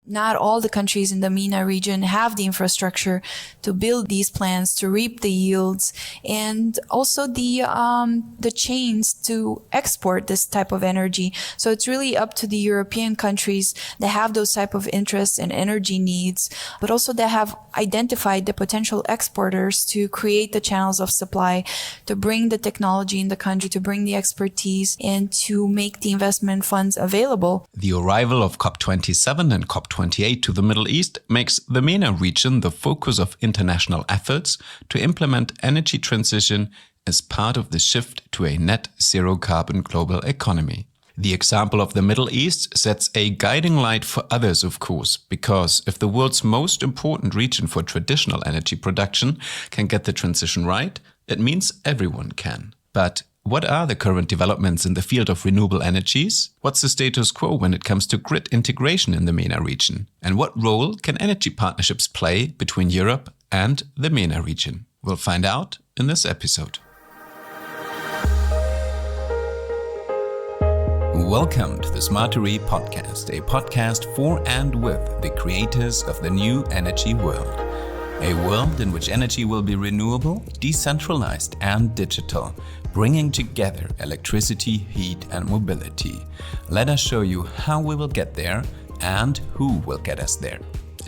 not all the countries in the MENA region have the infrastructure to build these plants, to reap the yields, and also the chains to export this type of energy. So it's really up to the European countries that have those type of interests and energy needs, but also that have identified the potential exporters to create the channels of supply, to bring the technology in the country, to bring the expertise, and to make the investment funds available. The arrival of COP27 and COP28 to the Middle East makes the MENA region the focus of international efforts to implement energy transition as part of the shift to a net zero carbon global economy. The example of the Middle East sets a guiding light for others, of course, because if the world's most important region for traditional energy production can get the transition right, it means everyone can. But what are the current developments in the field of renewable energies? What's the status quo when it comes to grid integration in the MENA region? And what role can energy partnerships play between Europe and the MENA region? We'll find out in this episode. Welcome to the Smartery podcast, a podcast for and with the creators of the new energy world. A world in which energy will be renewable, decentralized and digital, bringing together electricity, heat and mobility. Let us show you how we will get there and who will get us there.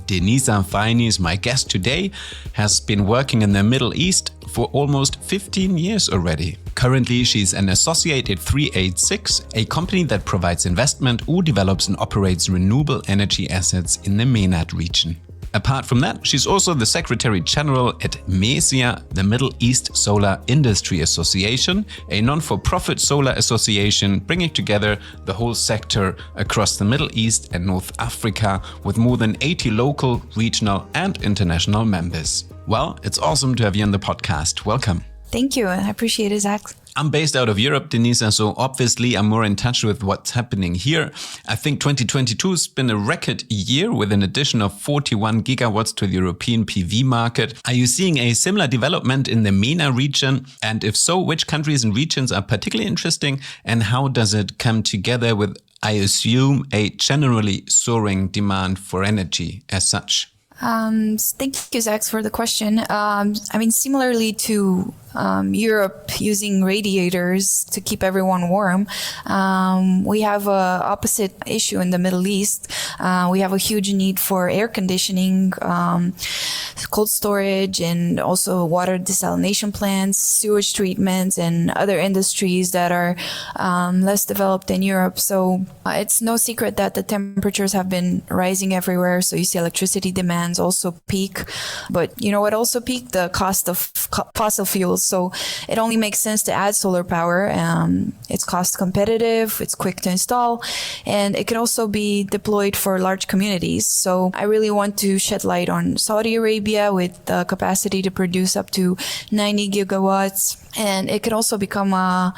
Denisa Fainis, my guest today, has been working in the Middle East for almost 15 years already. Currently, she's an associate at 386, a company that provides investment or develops and operates renewable energy assets in the MENA region. Apart from that, she's also the Secretary General at MESIA, the Middle East Solar Industry Association, a non-for-profit solar association bringing together the whole sector across the Middle East and North Africa with more than 80 local, regional and international members. Well, it's awesome to have you on the podcast. Welcome. Thank you. I appreciate it, Zach. I'm based out of Europe, Denisa, so obviously I'm more in touch with what's happening here. I think 2022 has been a record year with an addition of 41 gigawatts to the European PV market. Are you seeing a similar development in the MENA region? And if so, which countries and regions are particularly interesting? And how does it come together with, I assume, a generally soaring demand for energy as such? Thank you, Zach, for the question. Similarly to Europe using radiators to keep everyone warm, we have an opposite issue in the Middle East. We have a huge need for air conditioning, cold storage, and also water desalination plants, sewage treatments, and other industries that are less developed in Europe. So it's no secret that the temperatures have been rising everywhere. So you see electricity demands also peak. But you know what also peaked? The cost of fossil fuels. So it only makes sense to add solar power. It's cost competitive, it's quick to install, and it can also be deployed for large communities. So I really want to shed light on Saudi Arabia with the capacity to produce up to 90 gigawatts. And it could also become a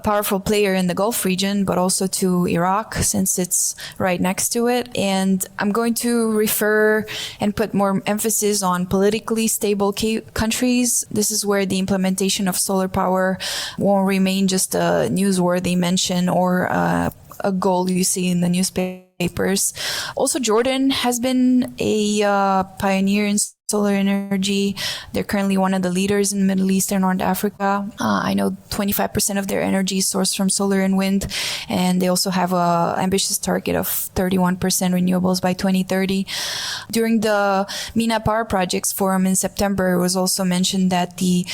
powerful player in the Gulf region, but also to Iraq since it's right next to it. And I'm going to refer and put more emphasis on politically stable countries. This is where the implementation of solar power won't remain just a newsworthy mention or a goal you see in the newspapers. Also, Jordan has been a pioneer in solar energy. They're currently one of the leaders in Middle East and North Africa. I know 25% of their energy is sourced from solar and wind, and they also have an ambitious target of 31% renewables by 2030. During the MENA Power Projects Forum in September, it was also mentioned that the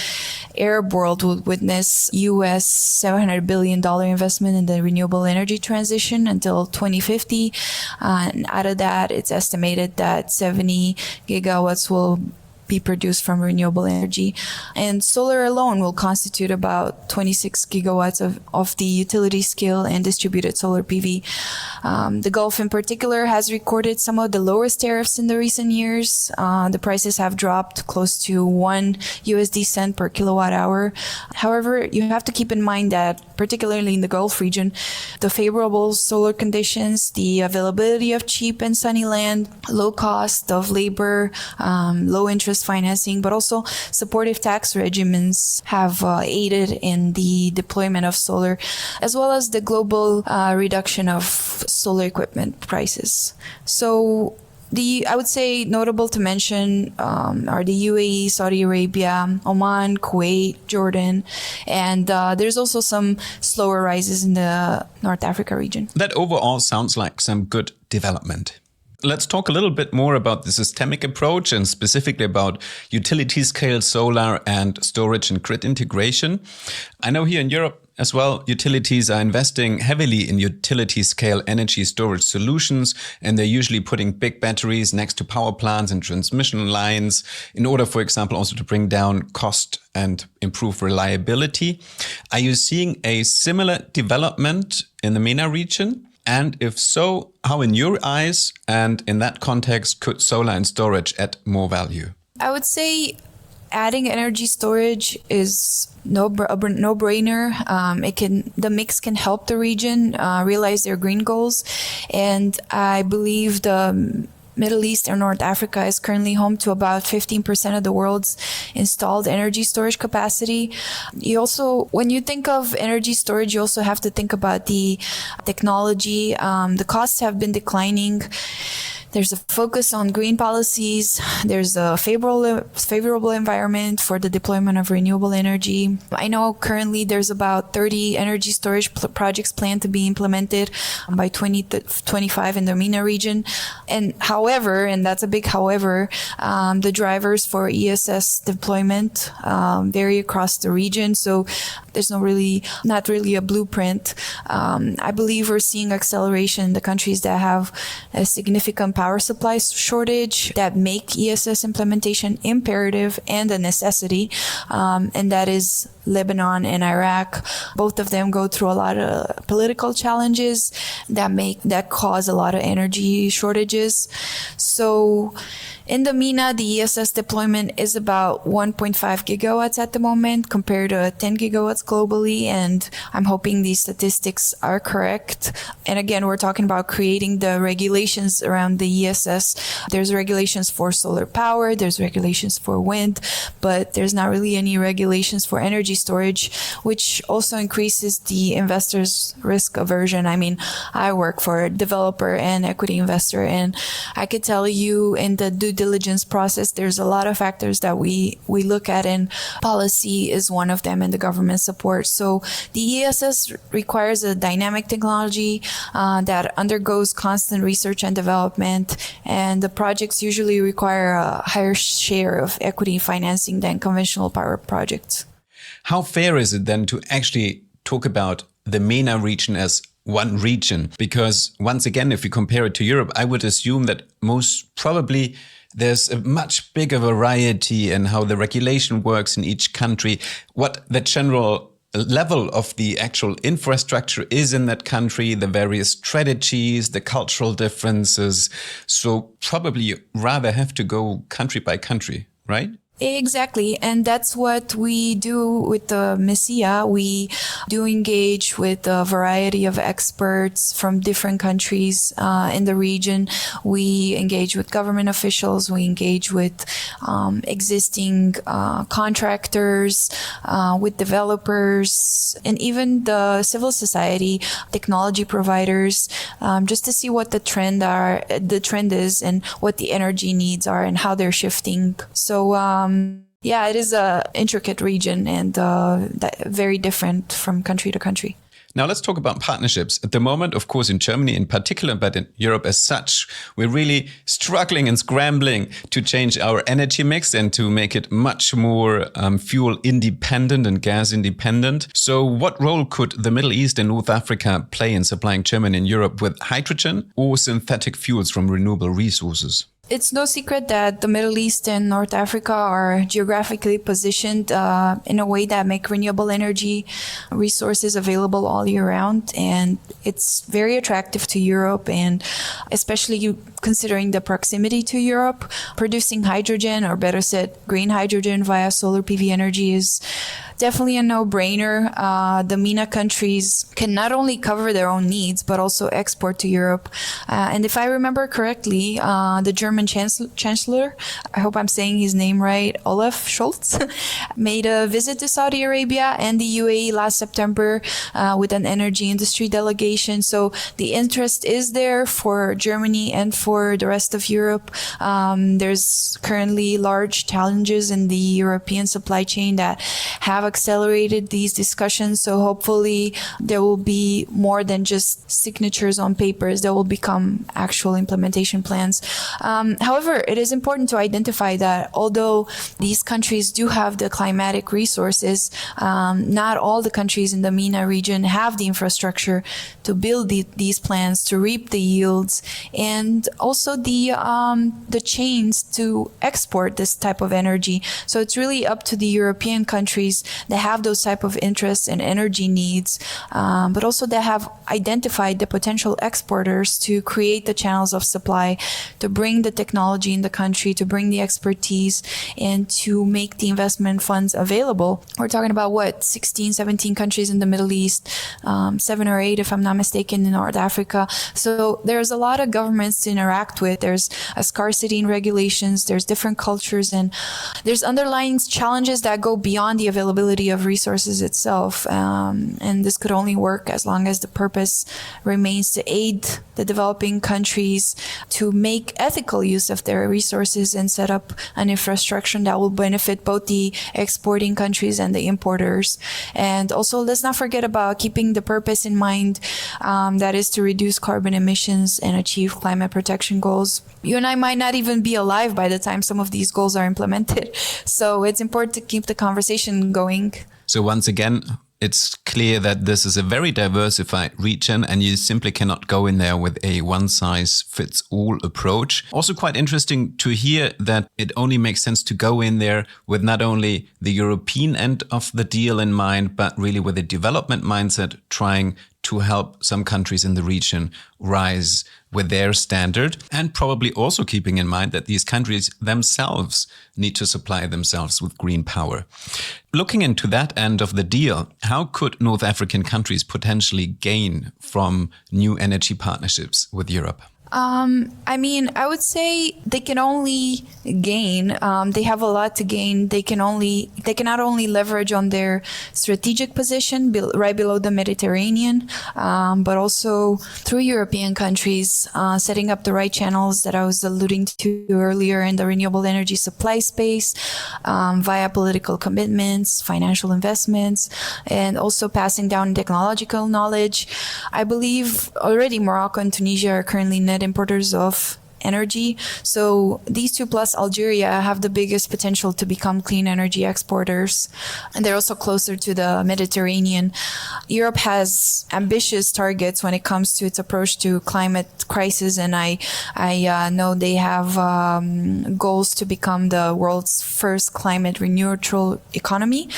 Arab world will witness US $700 billion investment in the renewable energy transition until 2050. And out of that, it's estimated that 70 gigawatts will be produced from renewable energy. And solar alone will constitute about 26 gigawatts of the utility scale and distributed solar PV. The Gulf in particular has recorded some of the lowest tariffs in the recent years. The prices have dropped close to $1 cent per kilowatt hour. However, you have to keep in mind that particularly in the Gulf region, the favorable solar conditions, the availability of cheap and sunny land, low cost of labor, low interest financing, but also supportive tax regimens have aided in the deployment of solar, as well as the global reduction of solar equipment prices. So I would say notable to mention are the UAE, Saudi Arabia, Oman, Kuwait, Jordan, and there's also some slower rises in the North Africa region. That overall sounds like some good development. Let's talk a little bit more about the systemic approach and specifically about utility scale solar and storage and grid integration. I know here in Europe as well, utilities are investing heavily in utility scale energy storage solutions, and they're usually putting big batteries next to power plants and transmission lines in order, for example, also to bring down cost and improve reliability. Are you seeing a similar development in the MENA region? And if so, how in your eyes and in that context could solar and storage add more value? I would say adding energy storage is no-brainer. The mix can help the region realize their green goals, and I believe the Middle East or North Africa is currently home to about 15% of the world's installed energy storage capacity. When you think of energy storage, you also have to think about the technology. The costs have been declining. There's a focus on green policies. There's a favorable environment for the deployment of renewable energy. I know currently there's about 30 energy storage projects planned to be implemented by 2025 in the MENA region. And however, and that's a big however, the drivers for ESS deployment vary across the region. So there's not really a blueprint. I believe we're seeing acceleration in the countries that have a significant power supply shortage that make ESS implementation imperative and a necessity, and that is Lebanon and Iraq. Both of them go through a lot of political challenges that cause a lot of energy shortages. So in the MENA, the ESS deployment is about 1.5 gigawatts at the moment compared to 10 gigawatts globally, and I'm hoping these statistics are correct. And again, we're talking about creating the regulations around the ESS. There's regulations for solar power, there's regulations for wind, but there's not really any regulations for energy storage, which also increases the investor's risk aversion. I mean, I work for a developer and equity investor, and I could tell you in the due diligence process, there's a lot of factors that we look at, and policy is one of them, and the government support. So the ESS requires a dynamic technology that undergoes constant research and development, and the projects usually require a higher share of equity financing than conventional power projects. How fair is it then to actually talk about the MENA region as one region? Because once again, if you compare it to Europe, I would assume that most probably there's a much bigger variety in how the regulation works in each country, what the general level of the actual infrastructure is in that country, the various strategies, the cultural differences. So probably you rather have to go country by country, right? Exactly. And that's what we do with the MESIA. We do engage with a variety of experts from different countries in the region. We engage with government officials. We engage with existing contractors, with developers, and even the civil society, technology providers, just to see what the trend is and what the energy needs are and how they're shifting. So, yeah, it is a intricate region and very different from country to country. Now let's talk about partnerships. At the moment, of course, in Germany in particular, but in Europe as such, we're really struggling and scrambling to change our energy mix and to make it much more fuel independent and gas independent. So what role could the Middle East and North Africa play in supplying Germany and Europe with hydrogen or synthetic fuels from renewable resources? It's no secret that the Middle East and North Africa are geographically positioned in a way that make renewable energy resources available all year round. And it's very attractive to Europe, and especially considering the proximity to Europe, producing hydrogen, or better said, green hydrogen via solar PV energy is definitely a no-brainer. The MENA countries can not only cover their own needs, but also export to Europe. And if I remember correctly, the German Chancellor, I hope I'm saying his name right, Olaf Scholz, made a visit to Saudi Arabia and the UAE last September with an energy industry delegation. So the interest is there for Germany and for for the rest of Europe. There's currently large challenges in the European supply chain that have accelerated these discussions. So hopefully there will be more than just signatures on papers. There will become actual implementation plans. However, it is important to identify that although these countries do have the climatic resources, not all the countries in the MENA region have the infrastructure to build these plants, to reap the yields, and also the chains to export this type of energy. So it's really up to the European countries that have those type of interests and energy needs, but also that have identified the potential exporters to create the channels of supply, to bring the technology in the country, to bring the expertise, and to make the investment funds available. We're talking about 16, 17 countries in the Middle East, 7 or 8, if I'm not mistaken, in North Africa. So there's a lot of governments to interact with. There's a scarcity in regulations, there's different cultures, and there's underlying challenges that go beyond the availability of resources itself. And this could only work as long as the purpose remains to aid the developing countries to make ethical use of their resources and set up an infrastructure that will benefit both the exporting countries and the importers. And also, let's not forget about keeping the purpose in mind, that is to reduce carbon emissions and achieve climate protection goals. You and I might not even be alive by the time some of these goals are implemented. So it's important to keep the conversation going. So once again, it's clear that this is a very diversified region and you simply cannot go in there with a one-size-fits-all approach. Also quite interesting to hear that it only makes sense to go in there with not only the European end of the deal in mind, but really with a development mindset, trying to help some countries in the region rise with their standard, and probably also keeping in mind that these countries themselves need to supply themselves with green power. Looking into that end of the deal, how could North African countries potentially gain from new energy partnerships with Europe? I would say they can only gain. They have a lot to gain. They can not only leverage on their strategic position right below the Mediterranean, but also through European countries, setting up the right channels that I was alluding to earlier in the renewable energy supply space, via political commitments, financial investments, and also passing down technological knowledge. I believe already Morocco and Tunisia are currently net importers of energy. So these two plus Algeria have the biggest potential to become clean energy exporters. And they're also closer to the Mediterranean. Europe has ambitious targets when it comes to its approach to climate crisis. And I know they have goals to become the world's first climate neutral economy,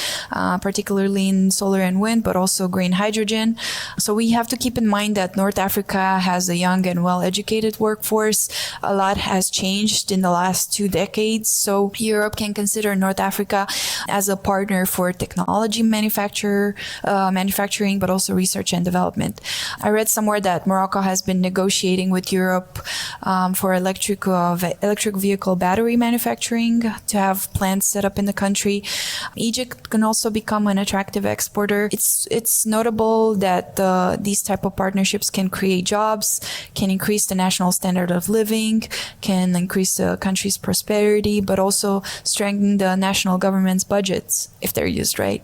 particularly in solar and wind, but also green hydrogen. So we have to keep in mind that North Africa has a young and well-educated workforce. A lot has changed in the last 2 decades. So Europe can consider North Africa as a partner for technology manufacturing, but also research and development. I read somewhere that Morocco has been negotiating with Europe for electric vehicle battery manufacturing to have plants set up in the country. Egypt can also become an attractive exporter. It's notable that these type of partnerships can create jobs, can increase the national standard of living, can increase the country's prosperity, but also strengthen the national government's budgets if they're used right.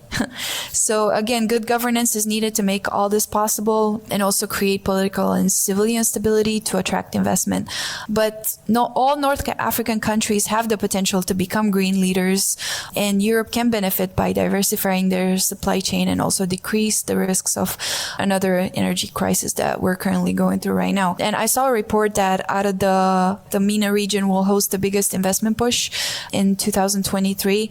So again, good governance is needed to make all this possible and also create political and civilian stability to attract investment. But not all North African countries have the potential to become green leaders, and Europe can benefit by diversifying their supply chain and also decrease the risks of another energy crisis that we're currently going through right now. And I saw a report that out of the MENA region will host the biggest investment push in 2023.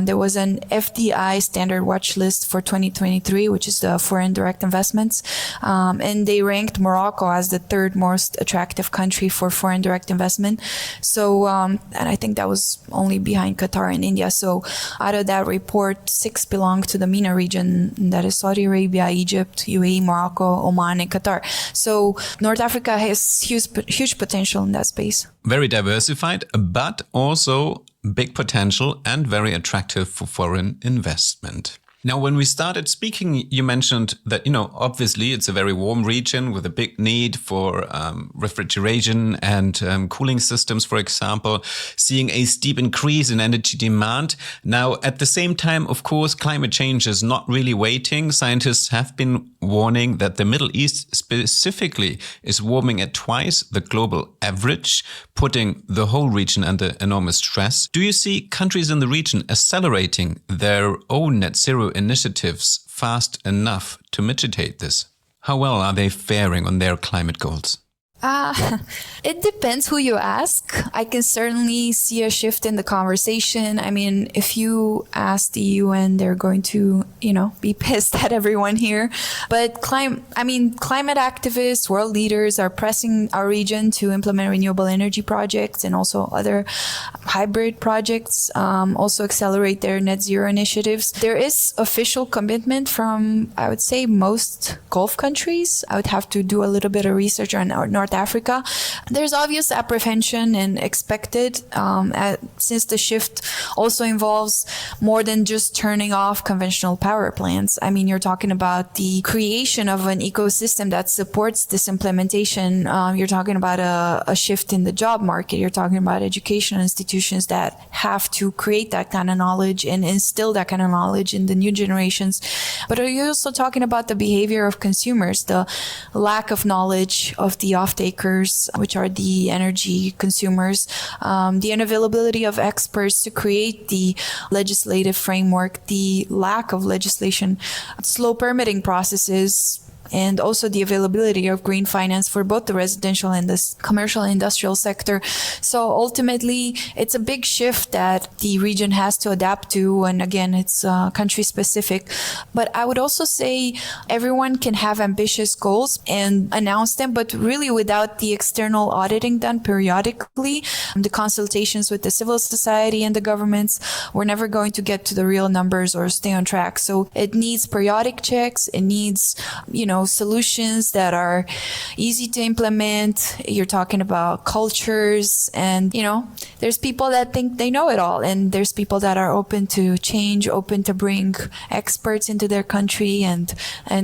There was an FDI standard watch list for 2023, which is the foreign direct investments. And they ranked Morocco as the 3rd most attractive country for foreign direct investment. So, and I think that was only behind Qatar and India. So out of that report, 6 belong to the MENA region. That is Saudi Arabia, Egypt, UAE, Morocco, Oman, and Qatar. So North Africa has huge potential in that space. Very diversified, but also big potential and very attractive for foreign investment. Now, when we started speaking, you mentioned that, obviously it's a very warm region with a big need for refrigeration and cooling systems, for example, seeing a steep increase in energy demand. Now, at the same time, of course, climate change is not really waiting. Scientists have been warning that the Middle East specifically is warming at twice the global average, putting the whole region under enormous stress. Do you see countries in the region accelerating their own net zero initiatives fast enough to mitigate this? How well are they faring on their climate goals? It depends who you ask. I can certainly see a shift in the conversation. I mean, if you ask the UN, they're going to, be pissed at everyone here. But climate activists, world leaders are pressing our region to implement renewable energy projects and also other hybrid projects, also accelerate their net zero initiatives. There is official commitment from, I would say, most Gulf countries. I would have to do a little bit of research on North Africa. There's obvious apprehension and expected since the shift also involves more than just turning off conventional power plants. I mean, you're talking about the creation of an ecosystem that supports this implementation. You're talking about a shift in the job market. You're talking about educational institutions that have to create that kind of knowledge and instill that kind of knowledge in the new generations. But are you also talking about the behavior of consumers, the lack of knowledge of the off-takers, which are the energy consumers, the unavailability of experts to create the legislative framework, the lack of legislation, slow permitting processes, and also the availability of green finance for both the residential and the commercial and industrial sector. So ultimately, it's a big shift that the region has to adapt to. And again, it's country specific. But I would also say everyone can have ambitious goals and announce them, but really without the external auditing done periodically, the consultations with the civil society and the governments, we're never going to get to the real numbers or stay on track. So it needs periodic checks. It needs, solutions that are easy to implement. You're talking about cultures and, there's people that think they know it all. And there's people that are open to change, open to bring experts into their country and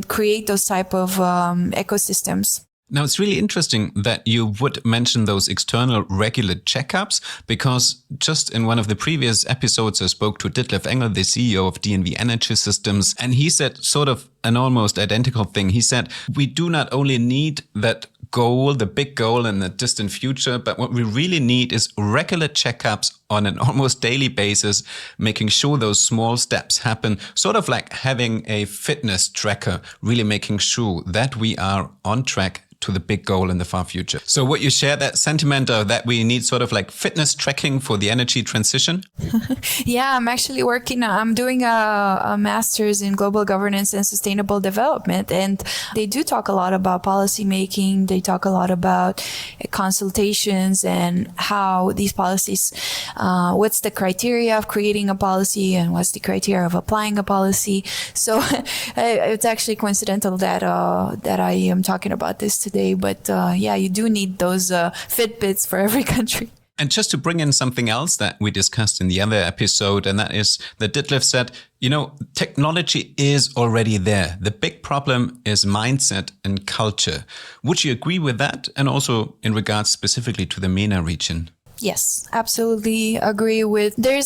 create those type of ecosystems. Now, it's really interesting that you would mention those external regular checkups, because just in one of the previous episodes, I spoke to Ditlev Engel, the CEO of DNV Energy Systems, and he said sort of an almost identical thing. He said, we do not only need that goal, the big goal in the distant future, but what we really need is regular checkups on an almost daily basis, making sure those small steps happen, sort of like having a fitness tracker, really making sure that we are on track to the big goal in the far future. So would you share that sentiment that we need sort of like fitness tracking for the energy transition? Yeah, I'm doing a master's in global governance and sustainable development. And they do talk a lot about policy making. They talk a lot about consultations and how these policies, what's the criteria of creating a policy and what's the criteria of applying a policy. So it's actually coincidental that I am talking about this today. But you do need those Fitbits for every country. And just to bring in something else that we discussed in the other episode, and that is that Ditlev said, technology is already there. The big problem is mindset and culture. Would you agree with that? And also in regards specifically to the MENA region? Yes, absolutely agree with. I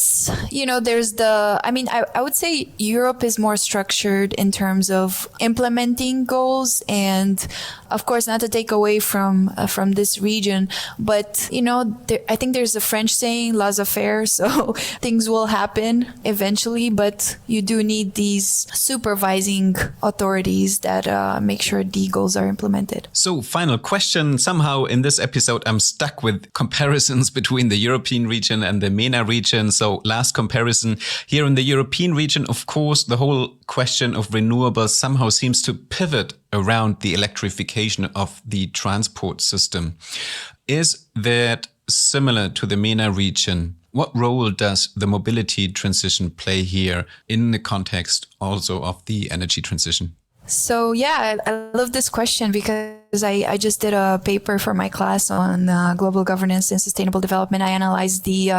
would say Europe is more structured in terms of implementing goals, and of course, not to take away from this region, but I think there's a French saying, laissez-faire, so things will happen eventually, but you do need these supervising authorities that make sure the goals are implemented. So, final question. Somehow in this episode, I'm stuck with comparisons between the European region and the MENA region. So last comparison here in the European region, of course, the whole question of renewables somehow seems to pivot around the electrification of the transport system. Is that similar to the MENA region? What role does the mobility transition play here in the context also of the energy transition? So, I love this question because I just did a paper for my class on global governance and sustainable development. I analyzed the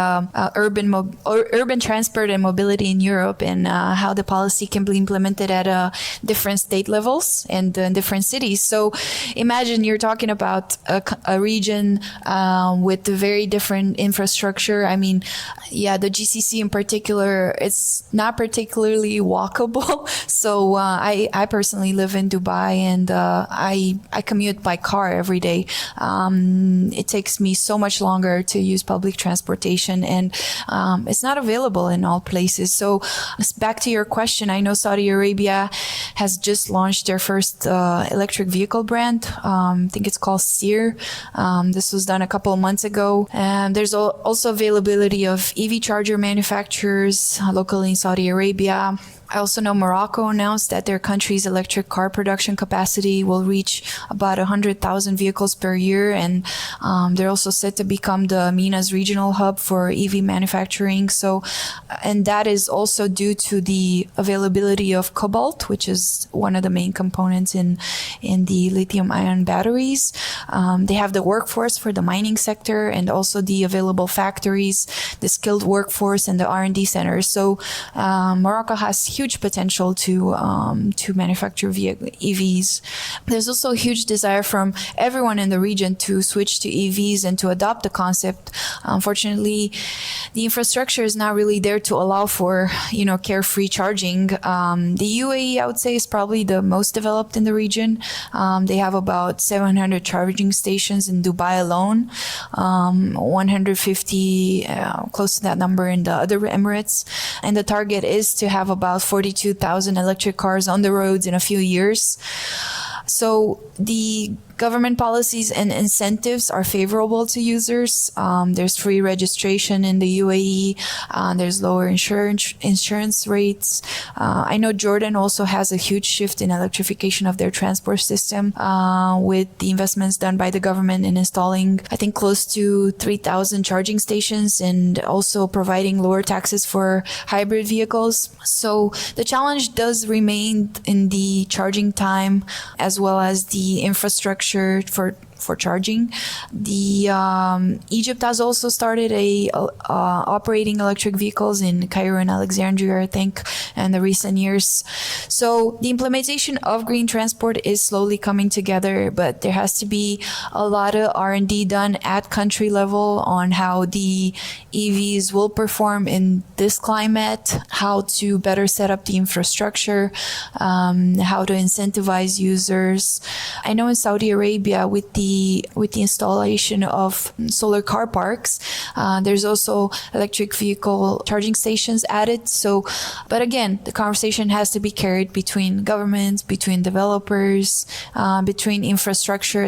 urban transport and mobility in Europe and how the policy can be implemented at different state levels and in different cities. So imagine you're talking about a region with a very different infrastructure. I mean, yeah, the GCC in particular, it's not particularly walkable. So I personally live in Dubai, and I commute by car every day. It takes me so much longer to use public transportation, and it's not available in all places. So back to your question, I know Saudi Arabia has just launched their first electric vehicle brand. I think it's called Seer. This was done a couple of months ago. And there's also availability of EV charger manufacturers locally in Saudi Arabia. I also know Morocco announced that their country's electric car production capacity will reach about 100,000 vehicles per year. And they're also set to become the MENA's regional hub for EV manufacturing. So, and that is also due to the availability of cobalt, which is one of the main components in the lithium ion batteries. They have the workforce for the mining sector and also the available factories, the skilled workforce, and the R&D centers. So Morocco has huge potential to manufacture EVs. There's also a huge desire from everyone in the region to switch to EVs and to adopt the concept. Unfortunately, the infrastructure is not really there to allow for, carefree charging. The UAE, I would say, is probably the most developed in the region. They have about 700 charging stations in Dubai alone, 150, close to that number in the other Emirates. And the target is to have about 42,000 electric cars on the roads in a few years. So the government policies and incentives are favorable to users. There's free registration in the UAE. There's lower insurance rates. I know Jordan also has a huge shift in electrification of their transport system with the investments done by the government in installing, I think, close to 3,000 charging stations and also providing lower taxes for hybrid vehicles. So the challenge does remain in the charging time as well as the infrastructure for charging. Egypt has also started operating electric vehicles in Cairo and Alexandria, I think, in the recent years. So the implementation of green transport is slowly coming together, but there has to be a lot of R&D done at country level on how the EVs will perform in this climate, how to better set up the infrastructure, how to incentivize users. I know in Saudi Arabia with the installation of solar car parks, there's also electric vehicle charging stations added. So, but again, the conversation has to be carried between governments, between developers, between the infrastructure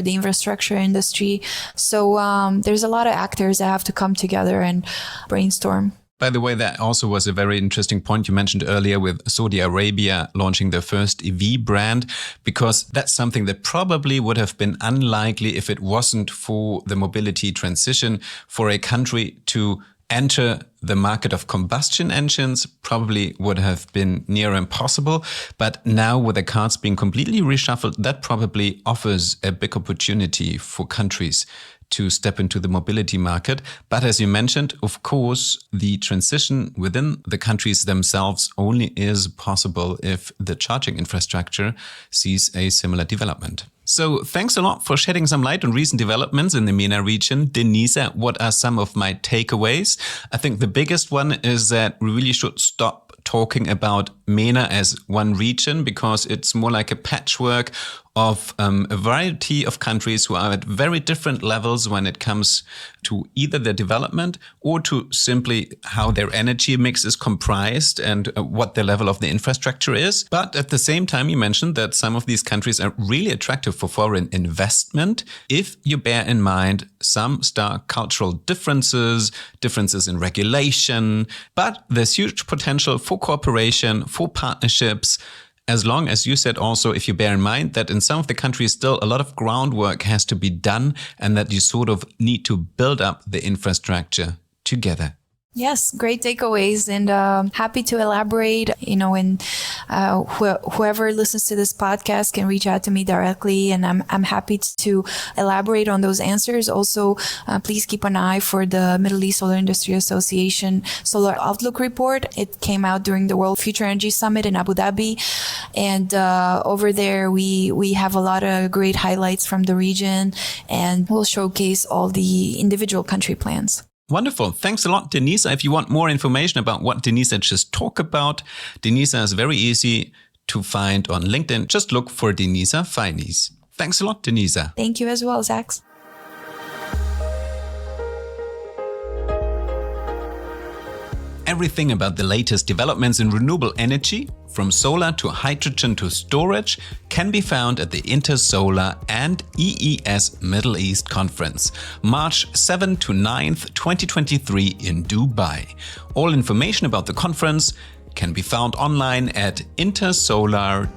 industry. So there's a lot of actors that have to come together and brainstorm. By the way, that also was a very interesting point you mentioned earlier with Saudi Arabia launching their first EV brand, because that's something that probably would have been unlikely if it wasn't for the mobility transition. For a country to enter the market of combustion engines probably would have been near impossible. But now with the cards being completely reshuffled, that probably offers a big opportunity for countries to step into the mobility market. But as you mentioned, of course, the transition within the countries themselves only is possible if the charging infrastructure sees a similar development. So thanks a lot for shedding some light on recent developments in the MENA region. Denisa, what are some of my takeaways? I think the biggest one is that we really should stop talking about MENA as one region, because it's more like a patchwork of a variety of countries who are at very different levels when it comes to either their development or to simply how their energy mix is comprised and what the level of the infrastructure is. But at the same time, you mentioned that some of these countries are really attractive for foreign investment if you bear in mind some stark cultural differences in regulation. But there's huge potential for cooperation, for partnerships, as long as you said also, if you bear in mind that in some of the countries still a lot of groundwork has to be done and that you sort of need to build up the infrastructure together. Yes, great takeaways, and happy to elaborate. And whoever listens to this podcast can reach out to me directly, and I'm happy to elaborate on those answers. Also, please keep an eye for the Middle East Solar Industry Association Solar Outlook report. It came out during the World Future Energy Summit in Abu Dhabi, and over there we have a lot of great highlights from the region, and we'll showcase all the individual country plans. Wonderful. Thanks a lot, Denisa. If you want more information about what Denisa just talked about, Denisa is very easy to find on LinkedIn. Just look for Denisa Fainis. Thanks a lot, Denisa. Thank you as well, Zach. Everything about the latest developments in renewable energy, from solar to hydrogen to storage, can be found at the Intersolar and EES Middle East Conference, March 7 to 9th, 2023 in Dubai. All information about the conference can be found online at intersolar.ae.